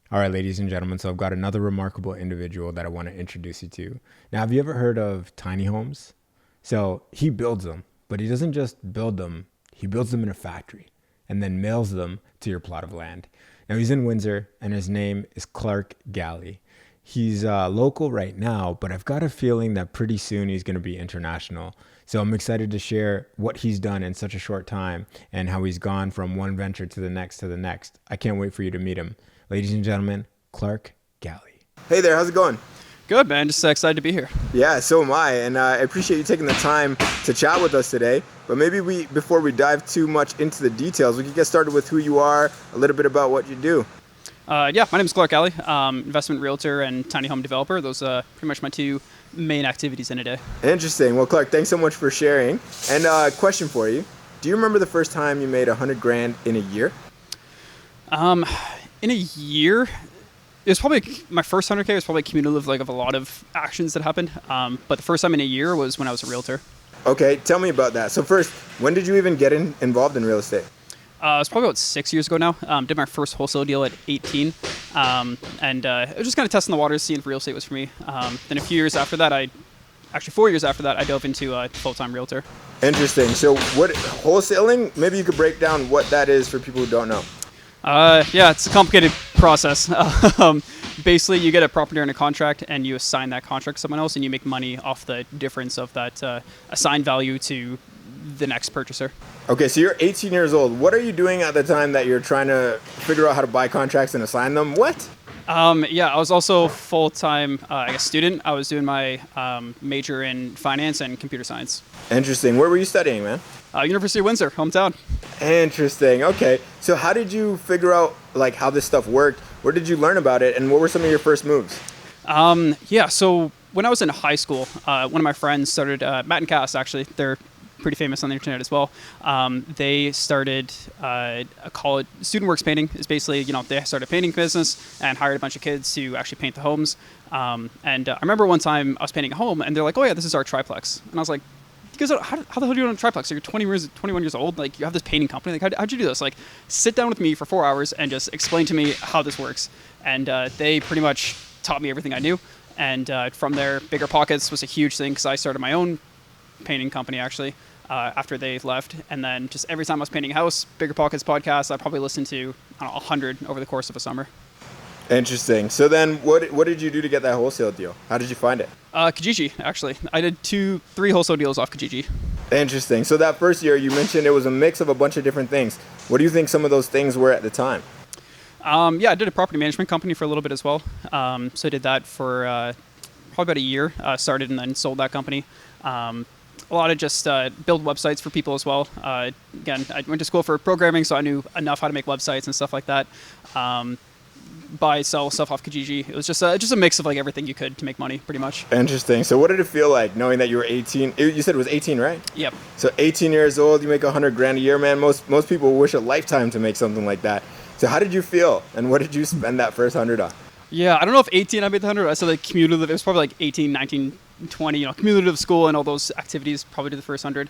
All right, ladies and gentlemen, so I've got another remarkable individual that I want to introduce you to. Now, have you ever heard of tiny homes? So he builds them, but he doesn't just build them, he builds them in a factory and then mails them to your plot of land. Now, he's in Windsor and his name is Clarke Gallie. He's local right now, but I've got a feeling that pretty soon he's going to be international. So I'm excited to share what he's done in such a short time and how he's gone from one venture to the next to the next. I can't wait for you to meet him. Ladies and gentlemen, Clarke Gallie. Hey there, how's it going? Good, man. Just excited to be here. Yeah, so am I, and I appreciate you taking the time to chat with us today. But maybe before we dive too much into the details, we could get started with who you are, a little bit about what you do. My name is Clarke Gallie, investment realtor and tiny home developer. Those are pretty much my two main activities in a day. Interesting. Well, Clarke, thanks so much for sharing. And question for you: do you remember the first time you made $100,000 in a year? In a year, it was probably my first 100K was probably cumulative of a lot of actions that happened. But the first time in a year was when I was a realtor. Okay, tell me about that. So first, when did you even get involved in real estate? It was probably about 6 years ago now. Did my first wholesale deal at 18. It was just kind of testing the waters, seeing if real estate was for me. Then a few years after that, 4 years after that, I dove into full-time realtor. Interesting. So what wholesaling, maybe you could break down what that is for people who don't know. It's a complicated process. Basically, you get a property under contract and you assign that contract to someone else and you make money off the difference of that assigned value to the next purchaser. Okay, so you're 18 years old. What are you doing at the time that you're trying to figure out how to buy contracts and assign them? What? I was also full-time student. I was doing my major in finance and computer science. Interesting. Where were you studying, man? University of Windsor, hometown. Interesting. Okay. So how did you figure out how this stuff worked? Where did you learn about it? And what were some of your first moves? So when I was in high school, one of my friends started, Matt and Cass actually, they're pretty famous on the internet as well. They started a college student works painting. Is basically, they started a painting business and hired a bunch of kids to actually paint the homes. I remember one time I was painting a home and they're like, "Oh yeah, this is our triplex." And I was like, "You guys, how the hell do you do it on a triplex? You're 21 years old. You have this painting company. How'd you do this? Sit down with me for 4 hours and just explain to me how this works." And they pretty much taught me everything I knew. And from there, Bigger Pockets was a huge thing because I started my own painting company actually after they left. And then just every time I was painting a house, Bigger Pockets podcast, I probably listened to 100 over the course of a summer. Interesting. So then what did you do to get that wholesale deal? How did you find it? Kijiji, actually. I did 2-3 wholesale deals off Kijiji. Interesting. So that first year you mentioned it was a mix of a bunch of different things. What do you think some of those things were at the time? I did a property management company for a little bit as well. So I did that for probably about a year. Started and then sold that company. A lot of just build websites for people as well. Again, I went to school for programming, so I knew enough how to make websites and stuff like that. Buy, sell stuff off Kijiji. It was just a mix of everything you could to make money, pretty much. Interesting. So what did it feel like knowing that you were 18? You said it was 18, right? Yep. So 18 years old, you make $100,000 a year, man. Most people wish a lifetime to make something like that. So how did you feel, and what did you spend that first 100 on? Yeah, I don't know if 18 I made the 100. I said cumulative. It was probably 18, 19, 20. Cumulative school and all those activities probably did the first 100.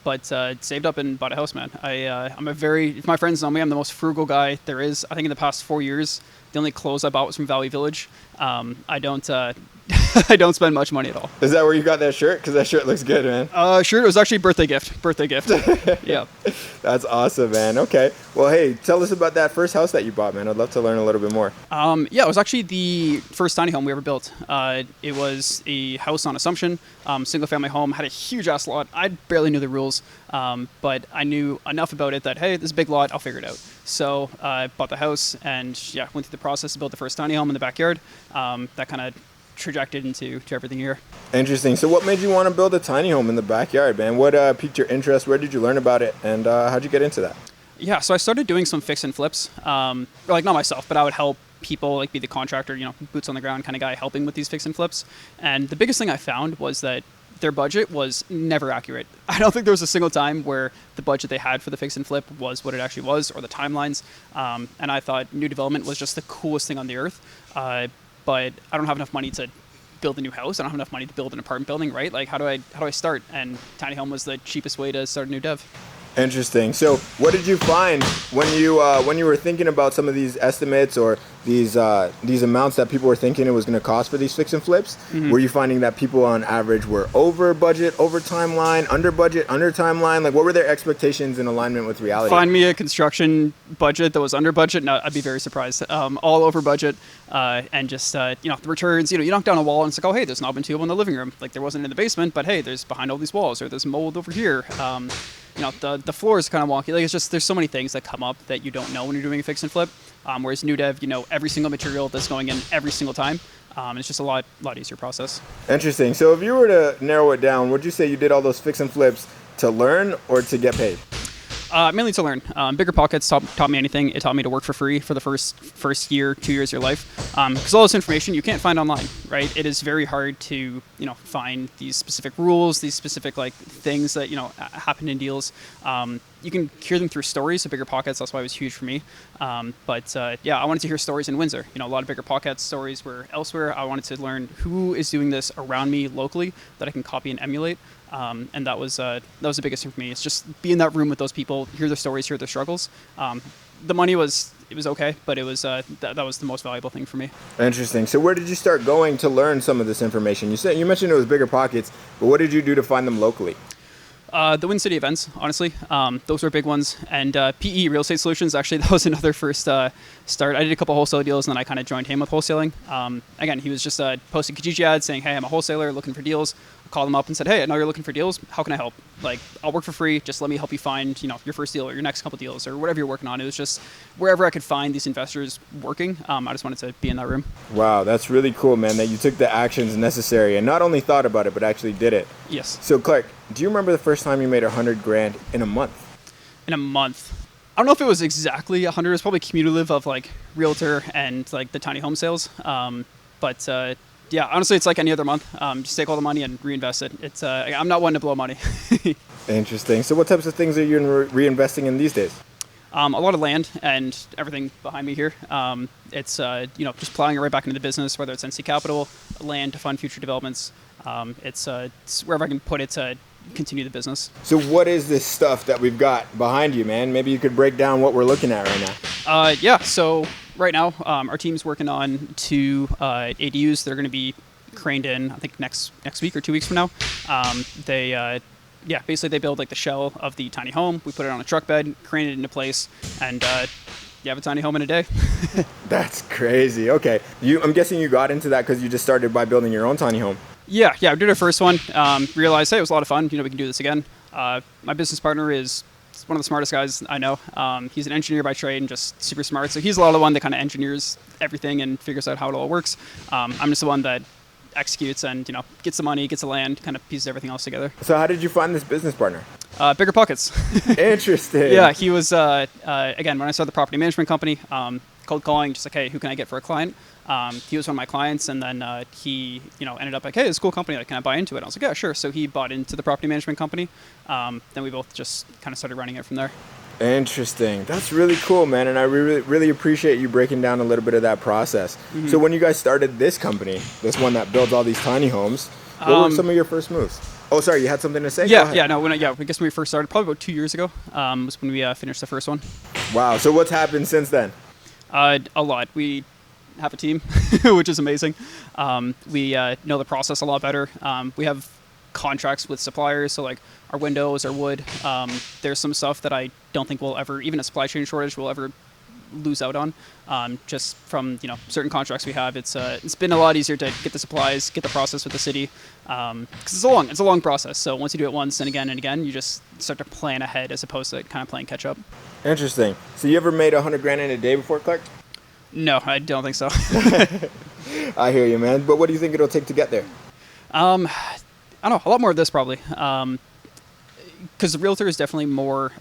But saved up and bought a house, man. If my friends know me, I'm the most frugal guy there is. I think in the past 4 years, the only clothes I bought was from Valley Village. I don't I don't spend much money at all. Is that where you got that shirt? Because that shirt looks good, man. Shirt. It was actually a birthday gift. Yeah. That's awesome, man. Okay. Well, hey, tell us about that first house that you bought, man. I'd love to learn a little bit more. It was actually the first tiny home we ever built. It was a house on Assumption, single family home, had a huge ass lot. I barely knew the rules, but I knew enough about it that, hey, this is a big lot, I'll figure it out. So I bought the house and went through the process to build the first tiny home in the backyard. That kind of trajected into everything here. Interesting. So what made you want to build a tiny home in the backyard, man? What piqued your interest? Where did you learn about it? And how'd you get into that? Yeah, so I started doing some fix and flips. Not myself, but I would help people, be the contractor, boots on the ground kind of guy helping with these fix and flips. And the biggest thing I found was that their budget was never accurate. I don't think there was a single time where the budget they had for the fix and flip was what it actually was, or the timelines. And I thought new development was just the coolest thing on the earth. But I don't have enough money to build a new house. I don't have enough money to build an apartment building, right? How do I start? And tiny home was the cheapest way to start a new dev. Interesting. So, what did you find when you were thinking about some of these estimates or these amounts that people were thinking it was going to cost for these fix and flips? Were you finding that people on average were over budget, over timeline, under budget, under timeline? Like, what were their expectations in alignment with reality? Find me a construction budget that was under budget, no, I'd be very surprised. All over budget, and just the returns. You knock down a wall and it's like, oh hey, there's an oven tube in the living room. Like there wasn't in the basement, but hey, there's behind all these walls, or there's mold over here. The floor is kind of wonky. Like it's just there's so many things that come up that you don't know when you're doing a fix and flip. Whereas new dev, you know every single material that's going in every single time. It's just a lot easier process. Interesting. So if you were to narrow it down, would you say you did all those fix and flips to learn or to get paid? Mainly to learn. Bigger Pockets taught me anything. It taught me to work for free for the first year, 2 years of your life. Because all this information you can't find online, right? It is very hard to find these specific rules, these specific things that happen in deals. You can hear them through stories. So Bigger Pockets, that's why it was huge for me. I wanted to hear stories in Windsor. A lot of Bigger Pockets stories were elsewhere. I wanted to learn who is doing this around me locally that I can copy and emulate. And that was the biggest thing for me. It's just be in that room with those people, hear their stories, hear their struggles. The money was okay, but it was that was the most valuable thing for me. Interesting. So where did you start going to learn some of this information? You mentioned it was Bigger Pockets, but what did you do to find them locally? The WinCity events, honestly, those were big ones. And PE, Real Estate Solutions, actually, that was another first start. I did a couple wholesale deals, and then I kind of joined him with wholesaling. Again, he was just posting Kijiji ads saying, hey, I'm a wholesaler looking for deals. I called him up and said, hey, I know you're looking for deals. How can I help? I'll work for free. Just let me help you find, your first deal or your next couple deals or whatever you're working on. It was just wherever I could find these investors working. I just wanted to be in that room. Wow, that's really cool, man, that you took the actions necessary and not only thought about it, but actually did it. Yes. So, Clarke, do you remember the first time you made $100,000 in a month? In a month? I don't know if it was exactly 100. It was probably cumulative of Realtor and the tiny home sales. Yeah, honestly, it's like any other month. Just take all the money and reinvest it. It's I'm not one to blow money. Interesting. So what types of things are you reinvesting in these days? A lot of land and everything behind me here. It's just plowing it right back into the business, whether it's NC Capital, land to fund future developments. It's wherever I can put it to continue the business. So what is this stuff that we've got behind you, man? Maybe you could break down what we're looking at right now. So right now, our team's working on 2 ADUs that are going to be craned in, I think, next week or 2 weeks from now. Basically they build the shell of the tiny home. We put it on a truck bed, crane it into place, and you have a tiny home in a day. That's crazy. Okay. I'm guessing you got into that because you just started by building your own tiny home. Yeah, we did our first one. Realized, hey, it was a lot of fun. We can do this again. My business partner is one of the smartest guys I know. He's an engineer by trade and just super smart. So he's a lot of the one that kind of engineers everything and figures out how it all works. I'm just the one that executes and gets the money, gets the land, kind of pieces everything else together. So how did you find this business partner? Bigger Pockets. Interesting. Yeah, he was again when I started the property management company. Cold calling, just hey, who can I get for a client? He was one of my clients, and then he ended up hey, it's a cool company. Can I buy into it? I was like, yeah, sure. So he bought into the property management company. Then we both just kind of started running it from there. Interesting. That's really cool, man. And I really appreciate you breaking down a little bit of that process. Mm-hmm. So when you guys started this company, this one that builds all these tiny homes, what were some of your first moves? Oh, sorry, you had something to say? I guess when we first started, probably about 2 years ago, was when we finished the first one. Wow. So what's happened since then? A lot. We have a team, which is amazing. We know the process a lot better. We have contracts with suppliers, so our windows, our wood. There's some stuff that I don't think we'll ever, even a supply chain shortage, will ever lose out on. Just from certain contracts we have, it's been a lot easier to get the supplies, get the process with the city, because it's a long process. So once you do it once and again, you just start to plan ahead as opposed to kind of playing catch up. Interesting. So you ever made $100,000 in a day before, Clarke? No, I don't think so. I hear you, man. But what do you think it'll take to get there? I don't know. A lot more of this probably. Because the realtor is definitely more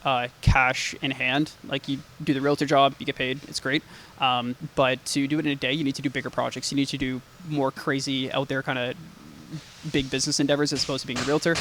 cash in hand. You do the realtor job, you get paid, it's great. But to do it in a day, you need to do bigger projects. You need to do more crazy out there kind of big business endeavors as opposed to being a realtor.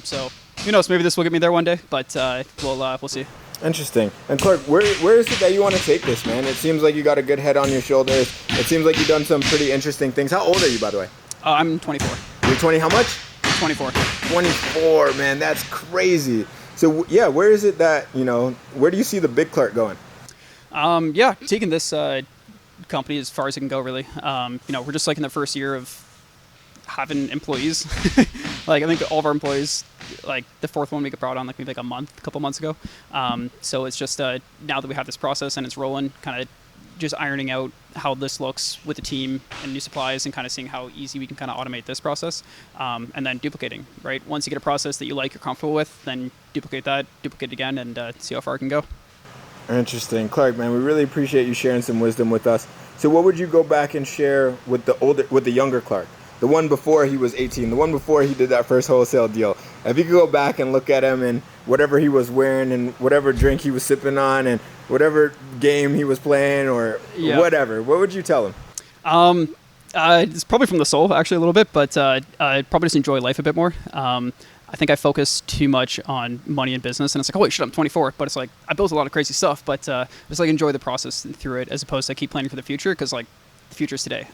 So who knows? Maybe this will get me there one day, but we'll see. Interesting. And Clarke, where is it that you want to take this, man? It seems like you got a good head on your shoulders. It seems like you've done some pretty interesting things. How old are you, by the way? I'm 24. You're 20, how much? 24. 24, man, that's crazy. So yeah, where is it that, where do you see the big Clarke going? Yeah, taking this company as far as it can go, really. We're just like in the first year of having employees. Like I think all of our employees, like the fourth one we got brought on like maybe like a couple months ago. So it's just now that we have this process and it's rolling, kind of just ironing out how this looks with the team and new supplies and kind of seeing how easy we can kind of automate this process, and then duplicating, right? Once you get a process that you like, you're comfortable with, then duplicate it again, and see how far it can go. Interesting. Clarke, man, we really appreciate you sharing some wisdom with us. So what would you go back and share with the younger Clarke? The one before he was 18, the one before he did that first wholesale deal. If you could go back and look at him and whatever he was wearing and whatever drink he was sipping on and whatever game he was playing or whatever, what would you tell him? It's probably from the soul, actually, a little bit, but I'd probably just enjoy life a bit more. I think I focus too much on money and business, and it's like, oh wait, shit, I'm 24, but it's like I built a lot of crazy stuff, but just like enjoy the process through it as opposed to keep planning for the future, because like the future's today.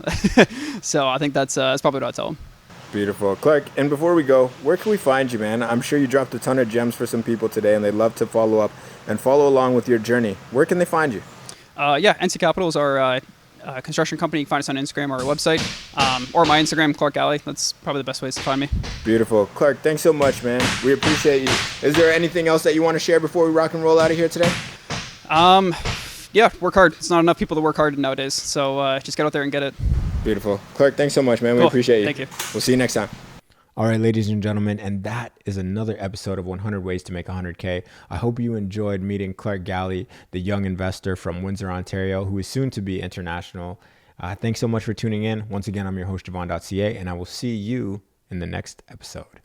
So I think that's probably what I'd tell them. Beautiful. Clarke, and before we go, where can we find you, man? I'm sure you dropped a ton of gems for some people today, and they'd love to follow up and follow along with your journey. Where can they find you? NC Capital is our construction company. You can find us on Instagram or our website, or my Instagram, Clarke Gallie. That's probably the best ways to find me. Beautiful. Clarke, thanks so much, man. We appreciate you. Is there anything else that you want to share before we rock and roll out of here today? Yeah, work hard. It's not enough people to work hard nowadays, so just get out there and get it. Beautiful. Clarke, thanks so much, man. We appreciate you. Thank you. We'll see you next time. All right, ladies and gentlemen, and that is another episode of 100 Ways to Make 100K. I hope you enjoyed meeting Clarke Gallie, the young investor from Windsor, Ontario, who is soon to be international. Thanks so much for tuning in. Once again, I'm your host, Javon.ca, and I will see you in the next episode.